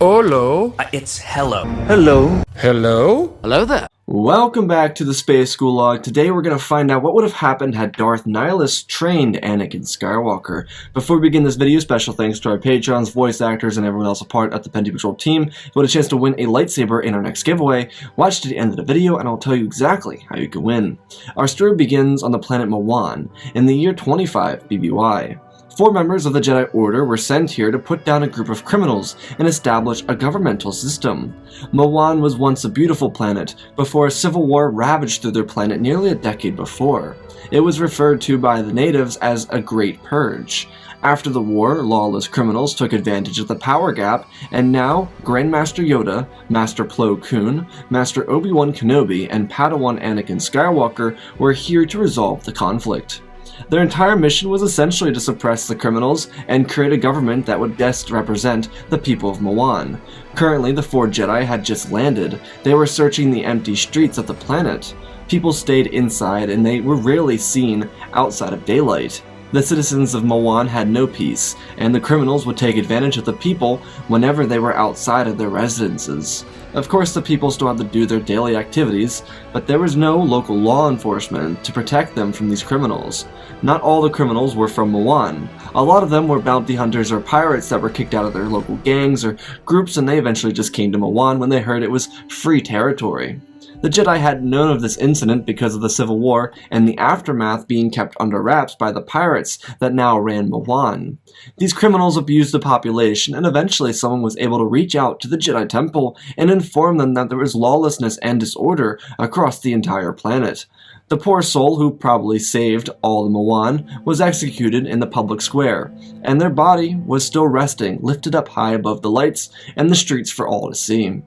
Hello. It's hello. Hello. Hello? Hello there. Welcome back to the Space School Log. Today we're going to find out what would have happened had Darth Nihilus trained Anakin Skywalker. Before we begin this video, special thanks to our patrons, voice actors, and everyone else a part of the Pente Patrol team. You want a chance to win a lightsaber in our next giveaway. Watch to the end of the video and I'll tell you exactly how you can win. Our story begins on the planet Mawan in the year 25 BBY. 4 members of the Jedi Order were sent here to put down a group of criminals and establish a governmental system. Mawan was once a beautiful planet before a civil war ravaged through their planet nearly a decade before. It was referred to by the natives as a Great Purge. After the war, lawless criminals took advantage of the power gap, and now Grandmaster Yoda, Master Plo Koon, Master Obi-Wan Kenobi, and Padawan Anakin Skywalker were here to resolve the conflict. Their entire mission was essentially to suppress the criminals and create a government that would best represent the people of Mawan. Currently, the 4 Jedi had just landed. They were searching the empty streets of the planet. People stayed inside and they were rarely seen outside of daylight. The citizens of Mawan had no peace, and the criminals would take advantage of the people whenever they were outside of their residences. Of course, the people still had to do their daily activities, but there was no local law enforcement to protect them from these criminals. Not all the criminals were from Mawan. A lot of them were bounty hunters or pirates that were kicked out of their local gangs or groups, and they eventually just came to Mawan when they heard it was free territory. The Jedi had known of this incident because of the Civil War and the aftermath being kept under wraps by the pirates that now ran Mawan. These criminals abused the population, and eventually someone was able to reach out to the Jedi Temple and inform them that there was lawlessness and disorder across the entire planet. The poor soul, who probably saved all the Mawan, was executed in the public square, and their body was still resting, lifted up high above the lights and the streets for all to see.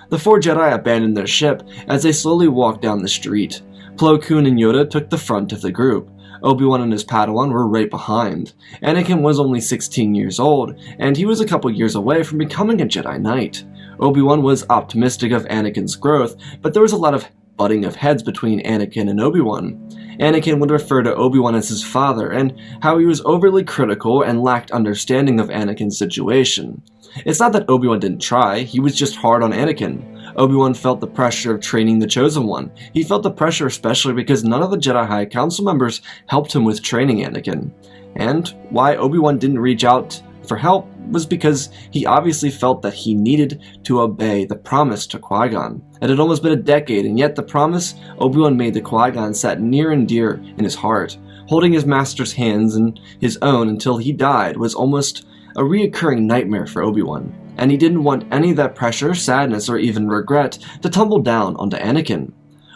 The 4 Jedi abandoned their ship as they slowly walked down the street. Plo Koon and Yoda took the front of the group. Obi-Wan and his Padawan were right behind. Anakin was only 16 years old, and he was a couple years away from becoming a Jedi Knight. Obi-Wan was optimistic of Anakin's growth, but there was a lot of butting of heads between Anakin and Obi-Wan. Anakin would refer to Obi-Wan as his father, and how he was overly critical and lacked understanding of Anakin's situation. It's not that Obi-Wan didn't try, he was just hard on Anakin. Obi-Wan felt the pressure of training the Chosen One. He felt the pressure especially because none of the Jedi High Council members helped him with training Anakin. And why Obi-Wan didn't reach out for help was because he obviously felt that he needed to obey the promise to Qui-Gon. It had almost been a decade, and yet the promise Obi-Wan made to Qui-Gon sat near and dear in his heart. Holding his master's hands in his own until he died was almost a reoccurring nightmare for Obi-Wan, and he didn't want any of that pressure, sadness, or even regret to tumble down onto Anakin.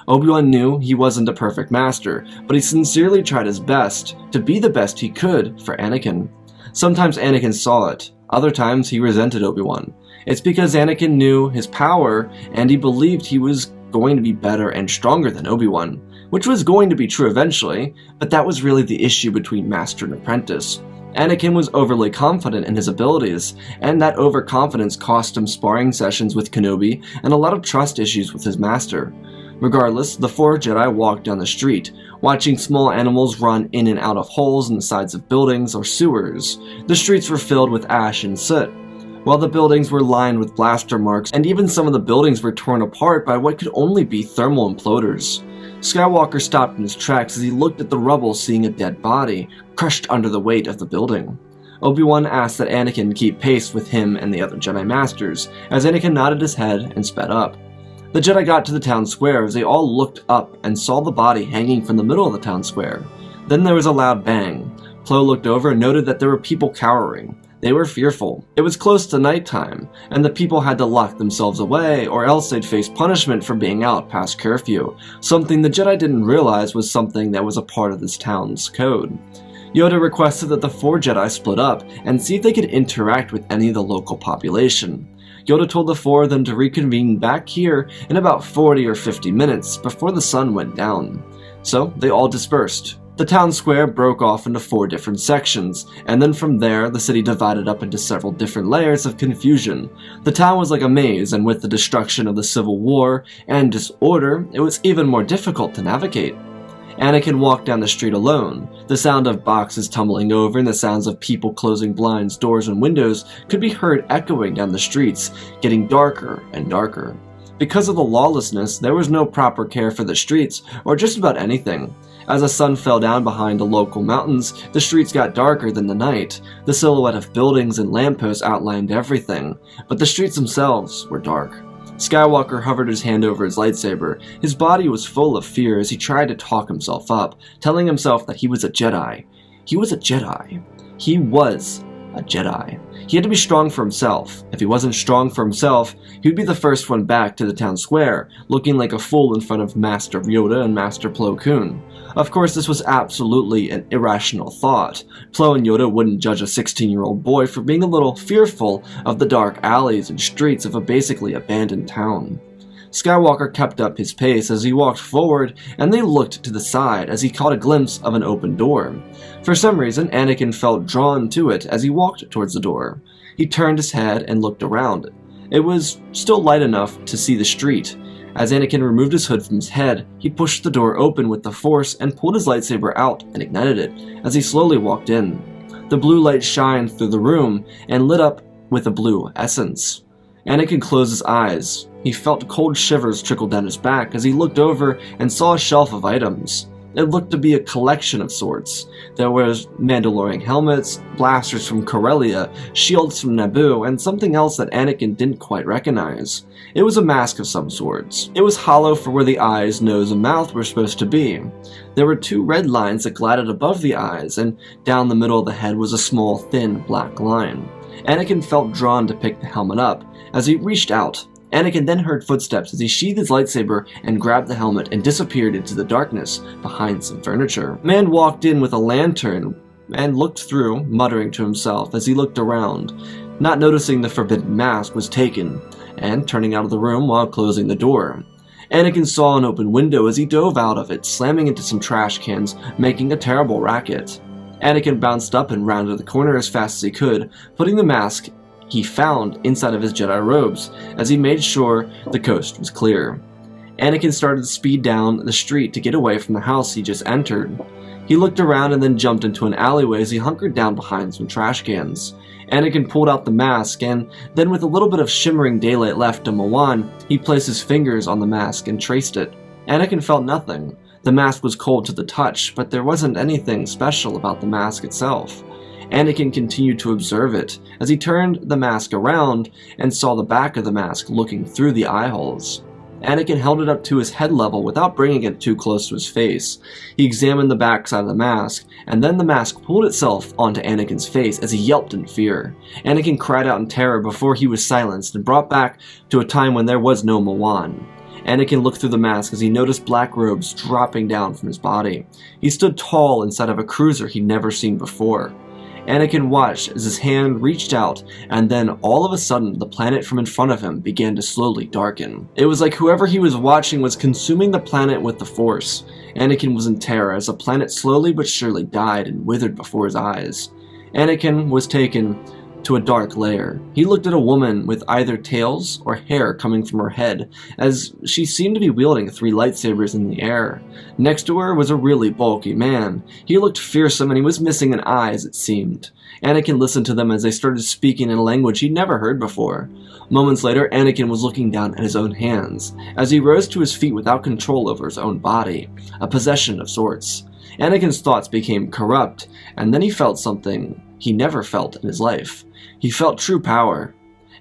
Obi-Wan knew he wasn't a perfect master, but he sincerely tried his best to be the best he could for Anakin. Sometimes Anakin saw it, other times he resented Obi-Wan. It's because Anakin knew his power, and he believed he was going to be better and stronger than Obi-Wan, which was going to be true eventually, but that was really the issue between master and apprentice. Anakin was overly confident in his abilities, and that overconfidence cost him sparring sessions with Kenobi and a lot of trust issues with his master. Regardless, the 4 Jedi walked down the street, watching small animals run in and out of holes in the sides of buildings or sewers. The streets were filled with ash and soot, while the buildings were lined with blaster marks, and even some of the buildings were torn apart by what could only be thermal imploders. Skywalker stopped in his tracks as he looked at the rubble, seeing a dead body, crushed under the weight of the building. Obi-Wan asked that Anakin keep pace with him and the other Jedi Masters, as Anakin nodded his head and sped up. The Jedi got to the town square as they all looked up and saw the body hanging from the middle of the town square. Then there was a loud bang. Plo looked over and noted that there were people cowering. They were fearful. It was close to nighttime, and the people had to lock themselves away, or else they'd face punishment for being out past curfew, something the Jedi didn't realize was something that was a part of this town's code. Yoda requested that the 4 Jedi split up and see if they could interact with any of the local population. Yoda told the 4 of them to reconvene back here in about 40 or 50 minutes before the sun went down. So they all dispersed. The town square broke off into 4 different sections, and then from there the city divided up into several different layers of confusion. The town was like a maze, and with the destruction of the Civil War and disorder, it was even more difficult to navigate. Anakin walked down the street alone. The sound of boxes tumbling over and the sounds of people closing blinds, doors, and windows could be heard echoing down the streets, getting darker and darker. Because of the lawlessness, there was no proper care for the streets or just about anything. As the sun fell down behind the local mountains, the streets got darker than the night. The silhouette of buildings and lampposts outlined everything, but the streets themselves were dark. Skywalker hovered his hand over his lightsaber. His body was full of fear as he tried to talk himself up, telling himself that he was a Jedi. He was a Jedi. He was a Jedi. He had to be strong for himself. If he wasn't strong for himself, he would be the first one back to the town square, looking like a fool in front of Master Yoda and Master Plo Koon. Of course, this was absolutely an irrational thought. Plo and Yoda wouldn't judge a 16-year-old boy for being a little fearful of the dark alleys and streets of a basically abandoned town. Skywalker kept up his pace as he walked forward, and they looked to the side as he caught a glimpse of an open door. For some reason, Anakin felt drawn to it as he walked towards the door. He turned his head and looked around. It was still light enough to see the street. As Anakin removed his hood from his head, he pushed the door open with the Force and pulled his lightsaber out and ignited it as he slowly walked in. The blue light shined through the room and lit up with a blue essence. Anakin closed his eyes. He felt cold shivers trickle down his back as he looked over and saw a shelf of items. It looked to be a collection of sorts. There was Mandalorian helmets, blasters from Corellia, shields from Naboo, and something else that Anakin didn't quite recognize. It was a mask of some sorts. It was hollow for where the eyes, nose, and mouth were supposed to be. There were 2 red lines that glided above the eyes, and down the middle of the head was a small, thin, black line. Anakin felt drawn to pick the helmet up. As he reached out, Anakin then heard footsteps as he sheathed his lightsaber and grabbed the helmet and disappeared into the darkness behind some furniture. A man walked in with a lantern and looked through, muttering to himself as he looked around, not noticing the forbidden mask was taken, and turning out of the room while closing the door. Anakin saw an open window as he dove out of it, slamming into some trash cans, making a terrible racket. Anakin bounced up and rounded the corner as fast as he could, putting the mask he found inside of his Jedi robes as he made sure the coast was clear. Anakin started to speed down the street to get away from the house he just entered. He looked around and then jumped into an alleyway as he hunkered down behind some trash cans. Anakin pulled out the mask, and then with a little bit of shimmering daylight left to Mawan, he placed his fingers on the mask and traced it. Anakin felt nothing. The mask was cold to the touch, but there wasn't anything special about the mask itself. Anakin continued to observe it as he turned the mask around and saw the back of the mask looking through the eye holes. Anakin held it up to his head level without bringing it too close to his face. He examined the back side of the mask, and then the mask pulled itself onto Anakin's face as he yelped in fear. Anakin cried out in terror before he was silenced and brought back to a time when there was no Mawan. Anakin looked through the mask as he noticed black robes dropping down from his body. He stood tall inside of a cruiser he'd never seen before. Anakin watched as his hand reached out, and then all of a sudden the planet from in front of him began to slowly darken. It was like whoever he was watching was consuming the planet with the Force. Anakin was in terror as the planet slowly but surely died and withered before his eyes. Anakin was taken to a dark lair. He looked at a woman with either tails or hair coming from her head, as she seemed to be wielding 3 lightsabers in the air. Next to her was a really bulky man. He looked fearsome and he was missing an eye, as it seemed. Anakin listened to them as they started speaking in a language he'd never heard before. Moments later, Anakin was looking down at his own hands, as he rose to his feet without control over his own body, a possession of sorts. Anakin's thoughts became corrupt, and then he felt something he never felt in his life. He felt true power.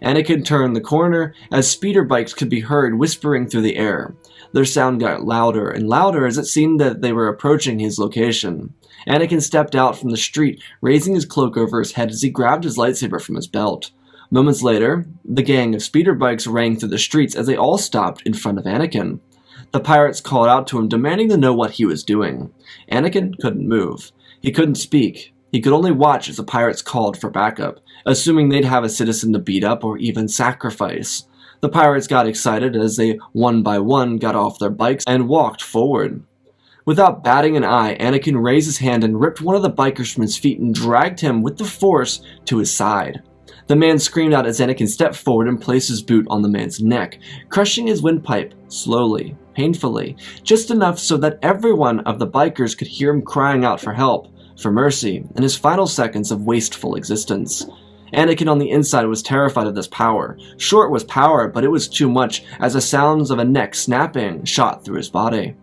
Anakin turned the corner as speeder bikes could be heard whispering through the air. Their sound got louder and louder as it seemed that they were approaching his location. Anakin stepped out from the street, raising his cloak over his head as he grabbed his lightsaber from his belt. Moments later, the gang of speeder bikes rang through the streets as they all stopped in front of Anakin. The pirates called out to him, demanding to know what he was doing. Anakin couldn't move. He couldn't speak. He could only watch as the pirates called for backup, assuming they'd have a citizen to beat up or even sacrifice. The pirates got excited as they one by one got off their bikes and walked forward. Without batting an eye, Anakin raised his hand and ripped one of the bikers from his feet and dragged him with the Force to his side. The man screamed out as Anakin stepped forward and placed his boot on the man's neck, crushing his windpipe slowly, painfully, just enough so that every one of the bikers could hear him crying out for help, for mercy, in his final seconds of wasteful existence. Anakin on the inside was terrified of this power. Sure, it was power, but it was too much as the sounds of a neck snapping shot through his body.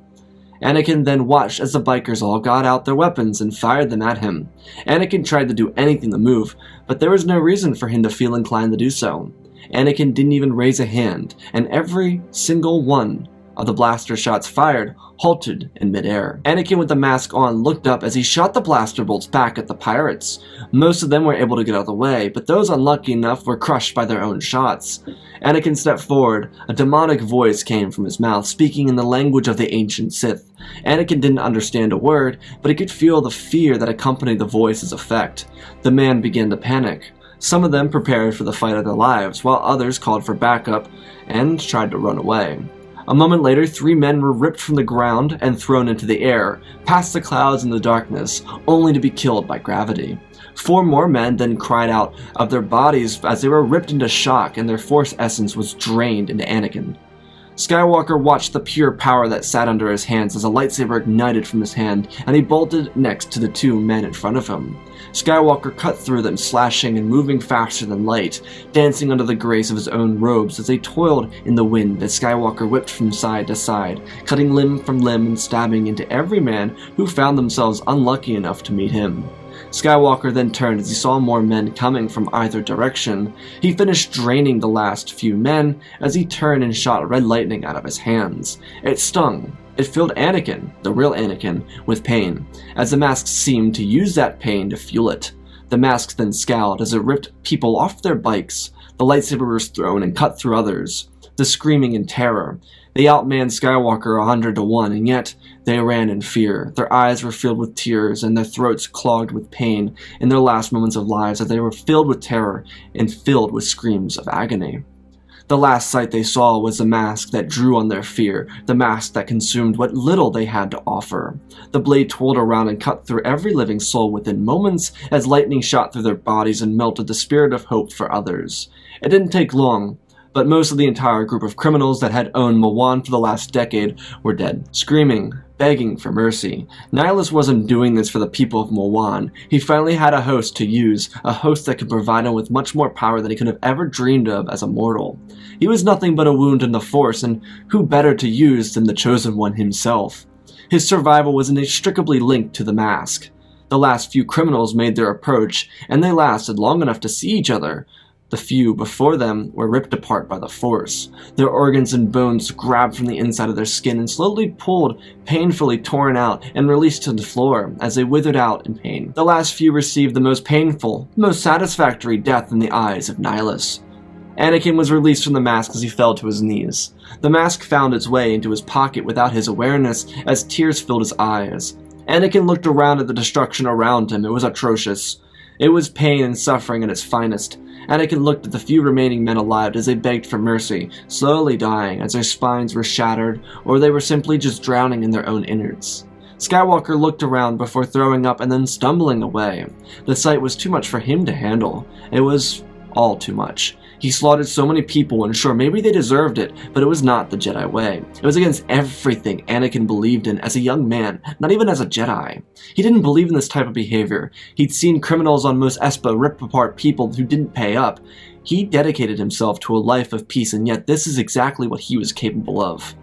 Anakin then watched as the bikers all got out their weapons and fired them at him. Anakin tried to do anything to move, but there was no reason for him to feel inclined to do so. Anakin didn't even raise a hand, and every single one of the blaster shots fired halted in midair. Anakin with the mask on looked up as he shot the blaster bolts back at the pirates. Most of them were able to get out of the way, but those unlucky enough were crushed by their own shots. Anakin stepped forward. A demonic voice came from his mouth, speaking in the language of the ancient Sith. Anakin didn't understand a word, but he could feel the fear that accompanied the voice's effect. The man began to panic. Some of them prepared for the fight of their lives, while others called for backup and tried to run away. A moment later, 3 men were ripped from the ground and thrown into the air, past the clouds in the darkness, only to be killed by gravity. 4 more men then cried out of their bodies as they were ripped into shock and their force essence was drained into Anakin. Skywalker watched the pure power that sat under his hands as a lightsaber ignited from his hand, and he bolted next to the 2 men in front of him. Skywalker cut through them, slashing and moving faster than light, dancing under the grace of his own robes as they toiled in the wind as Skywalker whipped from side to side, cutting limb from limb and stabbing into every man who found themselves unlucky enough to meet him. Skywalker then turned as he saw more men coming from either direction. He finished draining the last few men as he turned and shot red lightning out of his hands. It stung. It filled Anakin, the real Anakin, with pain, as the mask seemed to use that pain to fuel it. The mask then scowled as it ripped people off their bikes. The lightsaber was thrown and cut through others. The screaming in terror. They outmanned Skywalker 100 to 1, and yet they ran in fear. Their eyes were filled with tears, and their throats clogged with pain in their last moments of lives as they were filled with terror and filled with screams of agony. The last sight they saw was the mask that drew on their fear, the mask that consumed what little they had to offer. The blade twirled around and cut through every living soul within moments as lightning shot through their bodies and melted the spirit of hope for others. It didn't take long, but most of the entire group of criminals that had owned Mawan for the last decade were dead, screaming, begging for mercy. Nihilus wasn't doing this for the people of Mawan. He finally had a host to use, a host that could provide him with much more power than he could have ever dreamed of as a mortal. He was nothing but a wound in the Force, and who better to use than the Chosen One himself? His survival was inextricably linked to the mask. The last few criminals made their approach, and they lasted long enough to see each other. The few before them were ripped apart by the Force. Their organs and bones grabbed from the inside of their skin and slowly pulled, painfully torn out and released to the floor as they withered out in pain. The last few received the most painful, most satisfactory death in the eyes of Nihilus. Anakin was released from the mask as he fell to his knees. The mask found its way into his pocket without his awareness as tears filled his eyes. Anakin looked around at the destruction around him. It was atrocious. It was pain and suffering at its finest. Anakin looked at the few remaining men alive as they begged for mercy, slowly dying as their spines were shattered or they were simply just drowning in their own innards. Skywalker looked around before throwing up and then stumbling away. The sight was too much for him to handle. It was all too much. He slaughtered so many people, and sure, maybe they deserved it, but it was not the Jedi way. It was against everything Anakin believed in as a young man, not even as a Jedi. He didn't believe in this type of behavior. He'd seen criminals on Mos Espa rip apart people who didn't pay up. He dedicated himself to a life of peace, and yet this is exactly what he was capable of.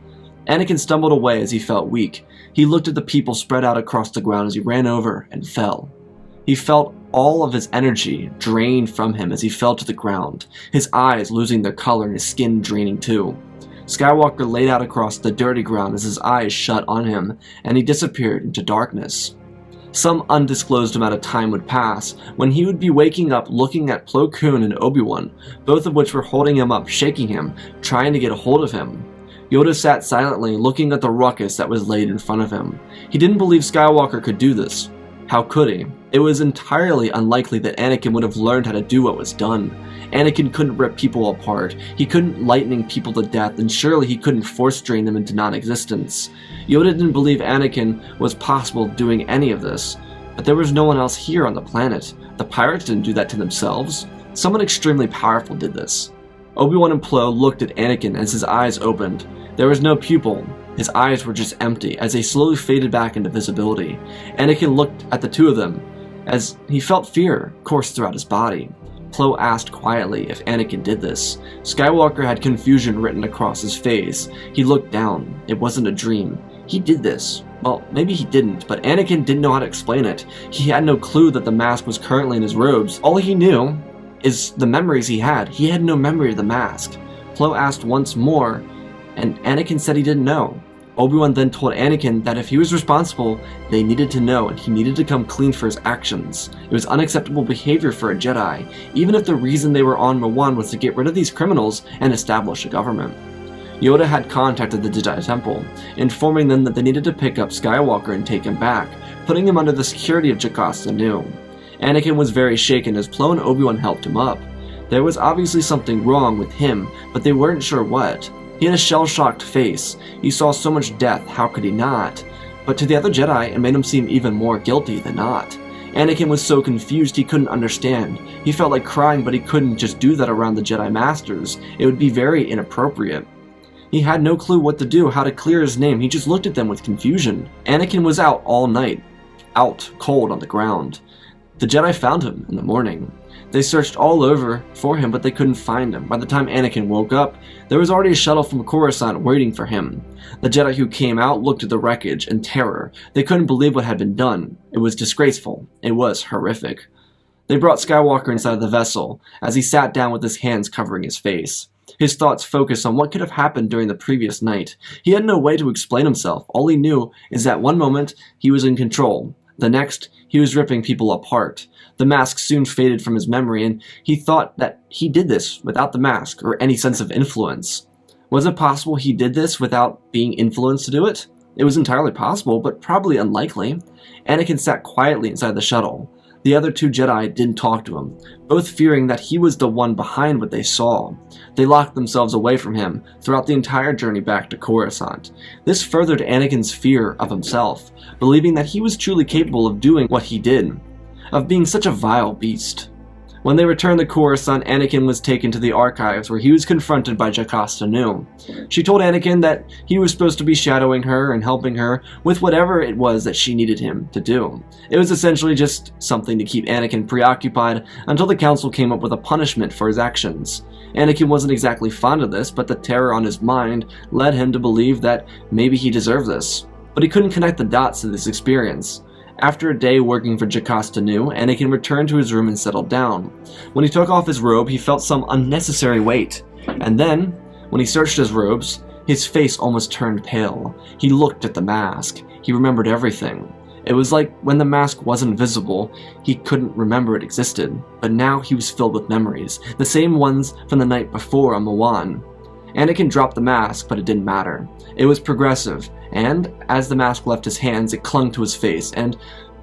Anakin stumbled away as he felt weak. He looked at the people spread out across the ground as he ran over and fell. He felt all of his energy drained from him as he fell to the ground, his eyes losing their color and his skin draining too. Skywalker laid out across the dirty ground as his eyes shut on him, and he disappeared into darkness. Some undisclosed amount of time would pass, when he would be waking up looking at Plo Koon and Obi-Wan, both of which were holding him up, shaking him, trying to get a hold of him. Yoda sat silently, looking at the ruckus that was laid in front of him. He didn't believe Skywalker could do this. How could he? It was entirely unlikely that Anakin would have learned how to do what was done. Anakin couldn't rip people apart, he couldn't lightning people to death, and surely he couldn't force drain them into non-existence. Yoda didn't believe Anakin was possible of doing any of this, but there was no one else here on the planet. The pirates didn't do that to themselves. Someone extremely powerful did this. Obi-Wan and Plo looked at Anakin as his eyes opened. There was no pupil. His eyes were just empty as they slowly faded back into visibility. Anakin looked at the two of them as he felt fear course throughout his body. Plo asked quietly if Anakin did this. Skywalker had confusion written across his face. He looked down. It wasn't a dream. He did this. Well, maybe he didn't, but Anakin didn't know how to explain it. He had no clue that the mask was currently in his robes. All he knew is the memories he had. He had no memory of the mask. Plo asked once more, and Anakin said he didn't know. Obi-Wan then told Anakin that if he was responsible, they needed to know and he needed to come clean for his actions. It was unacceptable behavior for a Jedi, even if the reason they were on Mawan was to get rid of these criminals and establish a government. Yoda had contacted the Jedi Temple, informing them that they needed to pick up Skywalker and take him back, putting him under the security of Jocasta Nu. Anakin was very shaken as Plo and Obi-Wan helped him up. There was obviously something wrong with him, but they weren't sure what. He had a shell-shocked face. He saw so much death, how could he not? But to the other Jedi, it made him seem even more guilty than not. Anakin was so confused he couldn't understand. He felt like crying, but he couldn't just do that around the Jedi Masters. It would be very inappropriate. He had no clue what to do, how to clear his name. He just looked at them with confusion. Anakin was out all night. Out, cold on the ground. The Jedi found him in the morning. They searched all over for him, but they couldn't find him. By the time Anakin woke up, there was already a shuttle from Coruscant waiting for him. The Jedi who came out looked at the wreckage in terror. They couldn't believe what had been done. It was disgraceful. It was horrific. They brought Skywalker inside the vessel, as he sat down with his hands covering his face. His thoughts focused on what could have happened during the previous night. He had no way to explain himself. All he knew is that one moment, he was in control. The next, he was ripping people apart. The mask soon faded from his memory, and he thought that he did this without the mask or any sense of influence. Was it possible he did this without being influenced to do it? It was entirely possible, but probably unlikely. Anakin sat quietly inside the shuttle. The other two Jedi didn't talk to him, both fearing that he was the one behind what they saw. They locked themselves away from him throughout the entire journey back to Coruscant. This furthered Anakin's fear of himself, believing that he was truly capable of doing what he did, of being such a vile beast. When they returned to Coruscant, Anakin was taken to the archives where he was confronted by Jocasta Nu. She told Anakin that he was supposed to be shadowing her and helping her with whatever it was that she needed him to do. It was essentially just something to keep Anakin preoccupied until the Council came up with a punishment for his actions. Anakin wasn't exactly fond of this, but the terror on his mind led him to believe that maybe he deserved this. But he couldn't connect the dots to this experience. After a day working for Jocasta Nu, Anakin returned to his room and settled down. When he took off his robe, he felt some unnecessary weight. And then, when he searched his robes, his face almost turned pale. He looked at the mask. He remembered everything. It was like when the mask wasn't visible, he couldn't remember it existed. But now he was filled with memories, the same ones from the night before on Mawan. Anakin dropped the mask, but it didn't matter. It was progressive, and as the mask left his hands, it clung to his face, and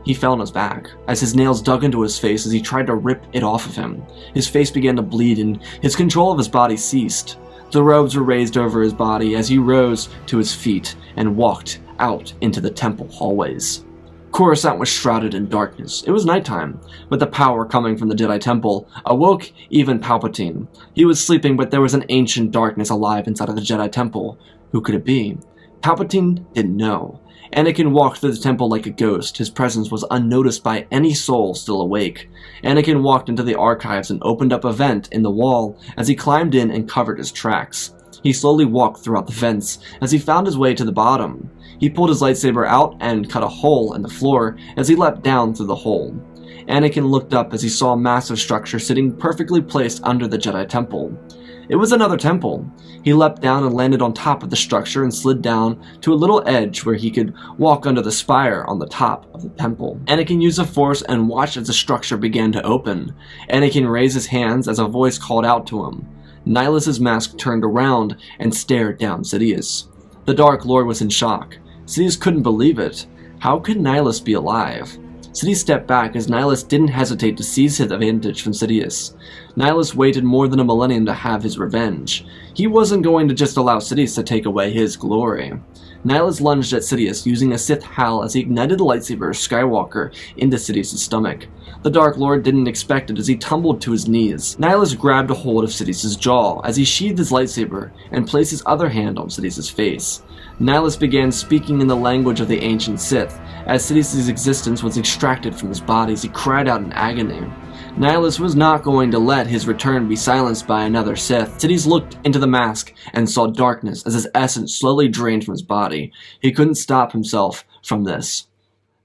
he fell on his back. As his nails dug into his face as he tried to rip it off of him, his face began to bleed, and his control of his body ceased. The robes were raised over his body as he rose to his feet and walked out into the temple hallways. Coruscant was shrouded in darkness. It was nighttime, but the power coming from the Jedi Temple awoke even Palpatine. He was sleeping, but there was an ancient darkness alive inside of the Jedi Temple. Who could it be? Palpatine didn't know. Anakin walked through the temple like a ghost. His presence was unnoticed by any soul still awake. Anakin walked into the archives and opened up a vent in the wall as he climbed in and covered his tracks. He slowly walked throughout the vents as he found his way to the bottom. He pulled his lightsaber out and cut a hole in the floor as he leapt down through the hole. Anakin looked up as he saw a massive structure sitting perfectly placed under the Jedi Temple. It was another temple. He leapt down and landed on top of the structure and slid down to a little edge where he could walk under the spire on the top of the temple. Anakin used the Force and watched as the structure began to open. Anakin raised his hands as a voice called out to him. Nihilus's mask turned around and stared down Sidious. The Dark Lord was in shock. Sidious couldn't believe it. How could Nihilus be alive? Sidious stepped back as Nihilus didn't hesitate to seize his advantage from Sidious. Nihilus waited more than a millennium to have his revenge. He wasn't going to just allow Sidious to take away his glory. Nihilus lunged at Sidious, using a Sith howl as he ignited the lightsaber Skywalker into Sidious' stomach. The Dark Lord didn't expect it as he tumbled to his knees. Nihilus grabbed a hold of Sidious' jaw as he sheathed his lightsaber and placed his other hand on Sidious' face. Nihilus began speaking in the language of the ancient Sith. As Sidious' existence was extracted from his body, he cried out in agony. Nihilus was not going to let his return be silenced by another Sith. Sidious looked into the mask and saw darkness as his essence slowly drained from his body. He couldn't stop himself from this.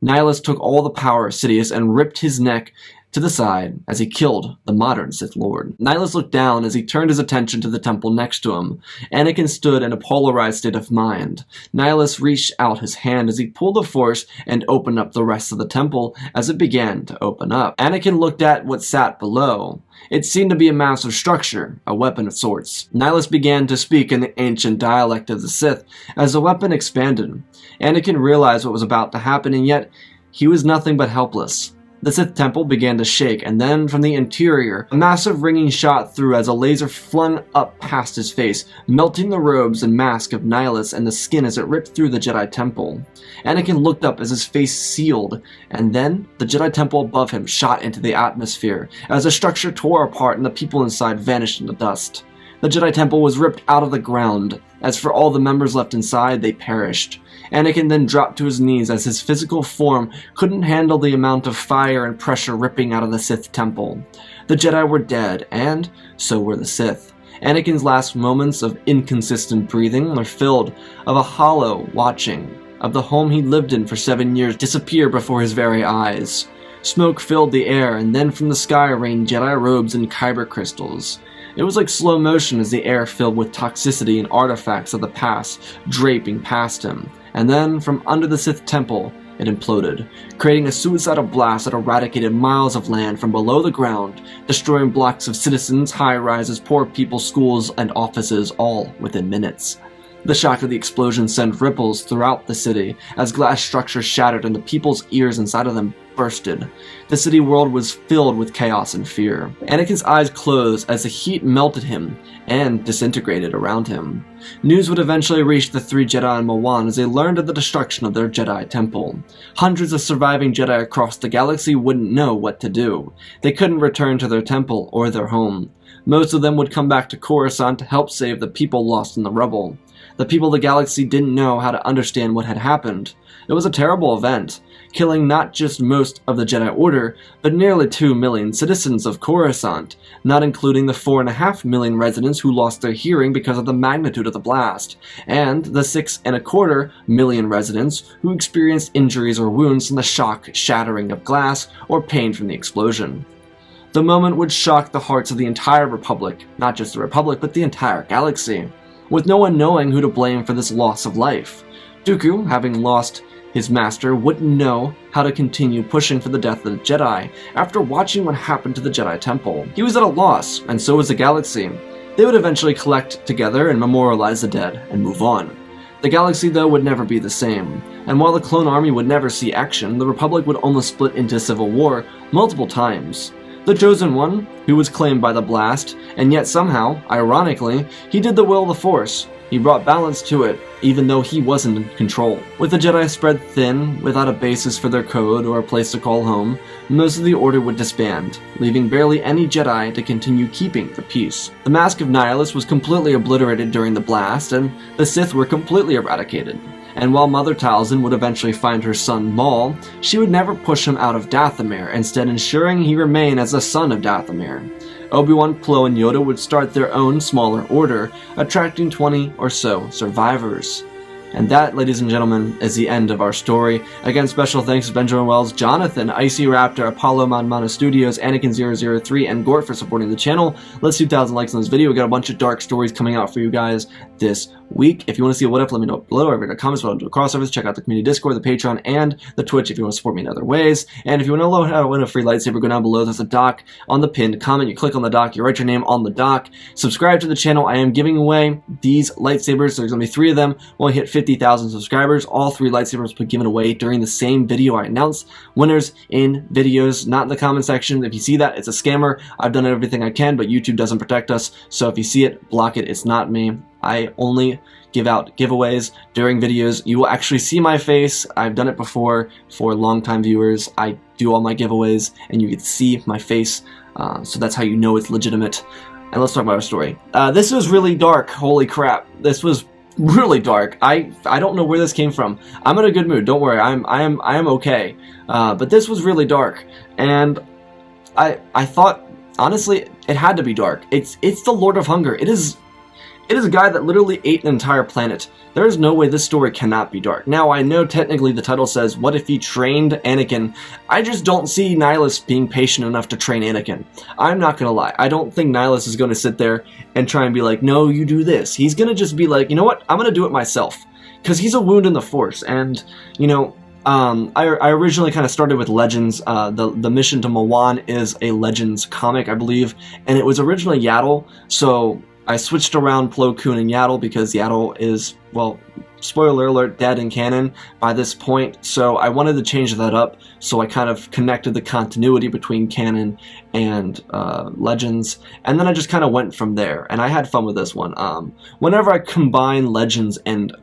Nihilus took all the power of Sidious and ripped his neck to the side as he killed the modern Sith Lord. Nihilus looked down as he turned his attention to the temple next to him. Anakin stood in a polarized state of mind. Nihilus reached out his hand as he pulled the Force and opened up the rest of the temple as it began to open up. Anakin looked at what sat below. It seemed to be a massive structure, a weapon of sorts. Nihilus began to speak in the ancient dialect of the Sith as the weapon expanded. Anakin realized what was about to happen, and yet he was nothing but helpless. The Sith temple began to shake, and then from the interior, a massive ringing shot through as a laser flung up past his face, melting the robes and mask of Nihilus and the skin as it ripped through the Jedi temple. Anakin looked up as his face sealed, and then the Jedi temple above him shot into the atmosphere as the structure tore apart and the people inside vanished into dust. The Jedi temple was ripped out of the ground. As for all the members left inside, they perished. Anakin then dropped to his knees as his physical form couldn't handle the amount of fire and pressure ripping out of the Sith temple. The Jedi were dead, and so were the Sith. Anakin's last moments of inconsistent breathing were filled of a hollow watching of the home he lived in for 7 years disappear before his very eyes. Smoke filled the air, and then from the sky rained Jedi robes and kyber crystals. It was like slow motion as the air filled with toxicity and artifacts of the past draping past him. And then, from under the Sith temple, it imploded, creating a suicidal blast that eradicated miles of land from below the ground, destroying blocks of citizens, high-rises, poor people, schools, and offices, all within minutes. The shock of the explosion sent ripples throughout the city as glass structures shattered and the people's ears inside of them bursted. The city world was filled with chaos and fear. Anakin's eyes closed as the heat melted him and disintegrated around him. News would eventually reach the 3 Jedi in Mawan as they learned of the destruction of their Jedi temple. Hundreds of surviving Jedi across the galaxy wouldn't know what to do. They couldn't return to their temple or their home. Most of them would come back to Coruscant to help save the people lost in the rubble. The people of the galaxy didn't know how to understand what had happened. It was a terrible event, killing not just most of the Jedi Order, but nearly 2 million citizens of Coruscant, not including the 4.5 million residents who lost their hearing because of the magnitude of the blast, and the 6.25 million residents who experienced injuries or wounds from the shock, shattering of glass, or pain from the explosion. The moment would shock the hearts of the entire Republic, not just the Republic, but the entire galaxy, with no one knowing who to blame for this loss of life. Dooku, having lost his master, wouldn't know how to continue pushing for the death of the Jedi after watching what happened to the Jedi Temple. He was at a loss, and so was the galaxy. They would eventually collect together and memorialize the dead and move on. The galaxy, though, would never be the same, and while the clone army would never see action, the Republic would almost split into civil war multiple times. The Chosen One, who was claimed by the blast, and yet somehow, ironically, he did the will of the Force. He brought balance to it, even though he wasn't in control. With the Jedi spread thin, without a basis for their code or a place to call home, most of the Order would disband, leaving barely any Jedi to continue keeping the peace. The Mask of Nihilus was completely obliterated during the blast, and the Sith were completely eradicated. And while Mother Talzin would eventually find her son Maul, she would never push him out of Dathomir, instead ensuring he remain as a son of Dathomir. Obi-Wan, Plo, and Yoda would start their own smaller order, attracting 20 or so survivors. And that, ladies and gentlemen, is the end of our story. Again, special thanks to Benjamin Wells, Jonathan, Icy Raptor, Apollo Manmana Studios, Anakin003, and Gort for supporting the channel. Let's do 2,000 likes on this video. We got a bunch of dark stories coming out for you guys this week. If you want to see a what if, let me know below. I've got a comments below, do a crossovers. Check out the community Discord, the Patreon, and the Twitch if you want to support me in other ways. And if you want to know how to win a free lightsaber, go down below. There's a doc on the pinned comment. You click on the doc, you write your name on the doc. Subscribe to the channel. I am giving away these lightsabers. There's going to be 3 of them. When we hit 50 50,000 subscribers, all 3 lightsabers will be given away during the same video I announced. Winners in videos, not in the comment section. If you see that, it's a scammer. I've done everything I can, but YouTube doesn't protect us. So if you see it, block it. It's not me. I only give out giveaways during videos. You will actually see my face. I've done it before for long-time viewers. I do all my giveaways, and you can see my face. So that's how you know it's legitimate. And let's talk about our story. This was really dark. Holy crap! This was really dark. I don't know where this came from. I'm in a good mood. Don't worry. I am okay. But this was really dark, and I thought honestly it had to be dark. It's the Lord of Hunger. It is a guy that literally ate an entire planet. There is no way this story cannot be dark. Now, I know technically the title says, what if he trained Anakin? I just don't see Nihilus being patient enough to train Anakin. I'm not gonna lie. I don't think Nihilus is gonna sit there and try and be like, no, you do this. He's gonna just be like, you know what? I'm gonna do it myself. Because he's a wound in the Force. And, you know, I originally kind of started with Legends. The mission to Mawan is a Legends comic, I believe. And it was originally Yaddle, so I switched around Plo Koon and Yaddle because Yaddle is, well, spoiler alert, dead in canon by this point, so I wanted to change that up, so I kind of connected the continuity between canon and Legends, and then I just kind of went from there, and I had fun with this one. Whenever I combine Legends and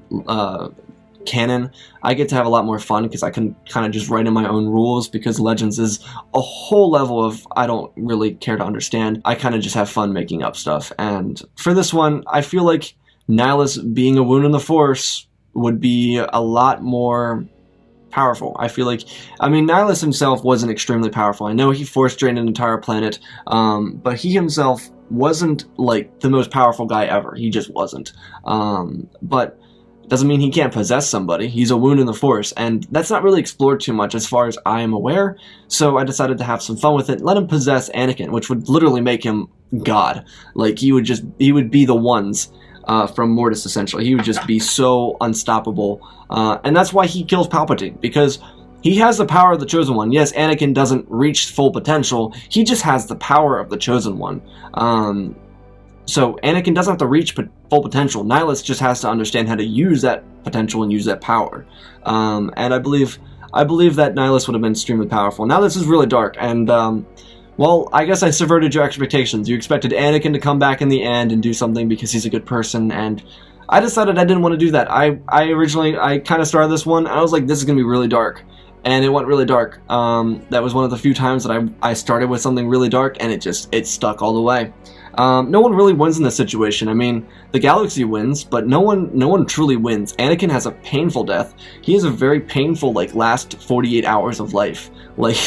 canon, I get to have a lot more fun because I can kind of just write in my own rules, because Legends is a whole level of I don't really care to understand. I kind of just have fun making up stuff, and for this one I feel like Nihilus being a wound in the Force would be a lot more powerful. I feel like, I mean, Nihilus himself wasn't extremely powerful. I know he force drained an entire planet, but he himself wasn't like the most powerful guy ever. He just wasn't. But doesn't mean he can't possess somebody. He's a wound in the Force, and that's not really explored too much as far as I am aware, so I decided to have some fun with it. Let him possess Anakin, which would literally make him God. Like, he would be the ones from Mortis, essentially. He would just be so unstoppable, and that's why he kills Palpatine, because he has the power of the Chosen One. Yes, Anakin doesn't reach full potential, he just has the power of the Chosen One. So Anakin doesn't have to reach full potential. Nihilus just has to understand how to use that potential and use that power. And I believe that Nihilus would have been extremely powerful. Now this is really dark, and well, I guess I subverted your expectations. You expected Anakin to come back in the end and do something because he's a good person, and I decided I didn't want to do that. I originally kind of started this one, and I was like, this is going to be really dark. And it went really dark. That was one of the few times that I started with something really dark, and it stuck all the way. No one really wins in this situation. I mean, the galaxy wins, but no one truly wins. Anakin has a painful death. He has a very painful, like, last 48 hours of life. Like,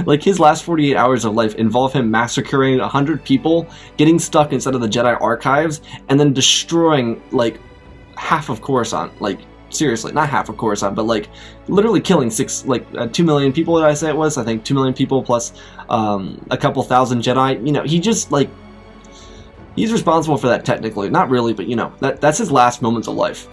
like his last 48 hours of life involve him massacring 100 people, getting stuck inside of the Jedi archives, and then destroying, like, half of Coruscant. Like, seriously, not half of Coruscant, but, like, literally killing 2 million people, did I say it was? I think 2 million people plus a couple thousand Jedi. You know, he just, like, he's responsible for that technically. Not really, but, you know, that's his last moments of life.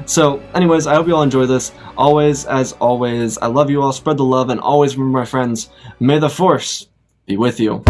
So, anyways, I hope you all enjoy this. Always, as always, I love you all. Spread the love, and always remember, my friends, may the Force be with you.